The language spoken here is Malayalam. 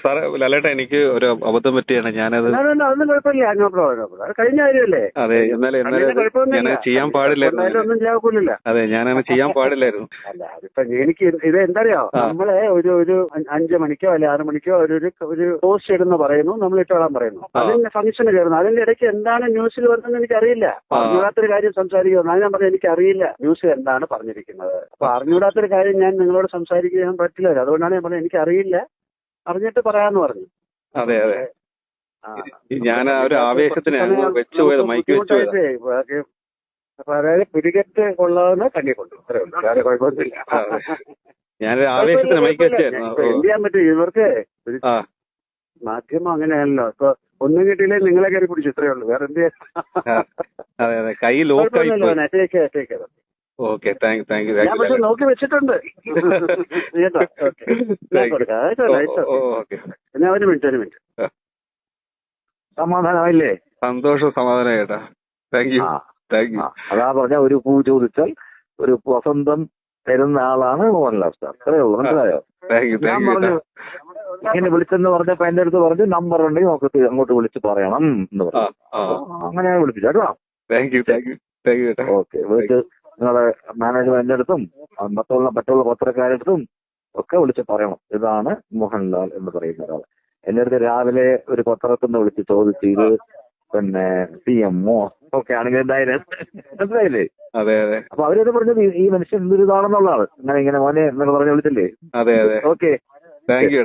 സാറേ ലാലേട്ടാ, എനിക്ക് ഒരു അബദ്ധം പറ്റിയാണ്. ഞാനത് അതൊന്നും കുഴപ്പമില്ല. അത് കഴിഞ്ഞ കാര്യമല്ലേ. അതെ, എന്നാലും ഞാൻ ചെയ്യാൻ പാടില്ലായിരുന്നു. ഒന്നും ചെയ്യാക്കില്ല. അതെ, ഞാനങ്ങനെ ചെയ്യാൻ പാടില്ലായിരുന്നു. അല്ല, അതിപ്പോ എനിക്ക് ഇത് എന്തറിയോ, നമ്മളെ ഒരു 5 മണിക്കോ അല്ലെ 6 മണിക്കോ ഒരു പോസ്റ്റ് ഇടുന്ന പറയുന്നു, നമ്മൾ ഇട്ടോളാൻ പറയുന്നു. അതിന്റെ ഫംഗ്ഷന് കയറുന്നു. അതിന്റെ ഇടയ്ക്ക് എന്താണ് ന്യൂസിൽ വരുന്നത് എനിക്കറിയില്ല. അറിഞ്ഞൂടാത്തൊരു കാര്യം സംസാരിക്കുന്നു. അത് ഞാൻ പറഞ്ഞു എനിക്കറിയില്ല ന്യൂസിൽ എന്താണ് പറഞ്ഞിരിക്കുന്നത്. അപ്പൊ അറിഞ്ഞൂടാത്തൊരു കാര്യം ഞാൻ നിങ്ങളോട് സംസാരിക്കാൻ പറ്റില്ല. അതുകൊണ്ടാണ് ഞാൻ പറഞ്ഞത് എനിക്കറിയില്ല, അറിഞ്ഞിട്ട് പറയാന്ന് പറഞ്ഞു. അതെ അതെ, ഞാൻ ഒരു ആവേശത്തിന് വെച്ചു പോയത്, മൈക്ക് വെച്ചു പോയത്. അപ്പൊ അതായത് പിടികെട്ട് കൊള്ളാവുന്ന കണ്ണി കൊണ്ടു, വേറെ കുഴപ്പമൊന്നുമില്ല. ഞാനൊരു ആവേശത്തിന് മൈക്ക് വെച്ചായിരുന്നു. എന്ത് ചെയ്യാൻ പറ്റും, ഇവർക്ക് മാധ്യമം അങ്ങനെയാണല്ലോ. ഇപ്പൊ ഒന്നും കിട്ടിയില്ലേ നിങ്ങളെ കയറി പിടിച്ചു, ഇത്രയേ ഉള്ളൂ. വേറെ എന്ത് ചെയ്യാൻ. കൈ ലോക്കായി. Okay, thank you. ഞാൻ പക്ഷെ നോക്കി വെച്ചിട്ടുണ്ട്. പിന്നെ ഒരു മിനിറ്റ് സമാധാനമായില്ലേ? സന്തോഷം, സമാധാനം കേട്ടാ. Thank you. അതാ പറഞ്ഞ ഒരു പൂ ചോദിച്ചാൽ ഒരു വസന്തം തരുന്ന ആളാണ് മോഹൻലാൽ സാർ. അത്രയേ ഉള്ളൂ, മനസ്സിലായോ? ഞാൻ പറഞ്ഞു ഇങ്ങനെ വിളിച്ചെന്ന് പറഞ്ഞപ്പോ എന്റെ അടുത്ത് പറഞ്ഞു നമ്പർ ഉണ്ടെങ്കിൽ നമുക്ക് അങ്ങോട്ട് വിളിച്ച് പറയണം എന്ന് പറഞ്ഞു. അങ്ങനെ വിളിപ്പിച്ചു കേട്ടോ. ഓക്കെ, വിളിച്ച് നിങ്ങളെ മാനേജ്മെന്റിന്റെ അടുത്തും മറ്റുള്ള പത്രക്കാരുടെ അടുത്തും ഒക്കെ വിളിച്ച് പറയണം, ഇതാണ് മോഹൻലാൽ എന്ന് പറയുന്ന ഒരാൾ. എന്റെ അടുത്ത് രാവിലെ ഒരു പത്രത്തിൽ നിന്ന് വിളിച്ച് ചോദിച്ചു, ഇത് പിന്നെ CMO ഒക്കെ ആണെങ്കിൽ എന്തായാലും മനസ്സിലായില്ലേ? അതെ അതെ. അപ്പൊ അവരത് പറഞ്ഞത് ഈ മനുഷ്യൻ എന്തൊരു ഇതാണെന്നുള്ളതാണ്. ഇങ്ങനെ മോനെ എന്നൊക്കെ പറഞ്ഞ് വിളിച്ചില്ലേ? അതെ അതെ. Okay, thank you.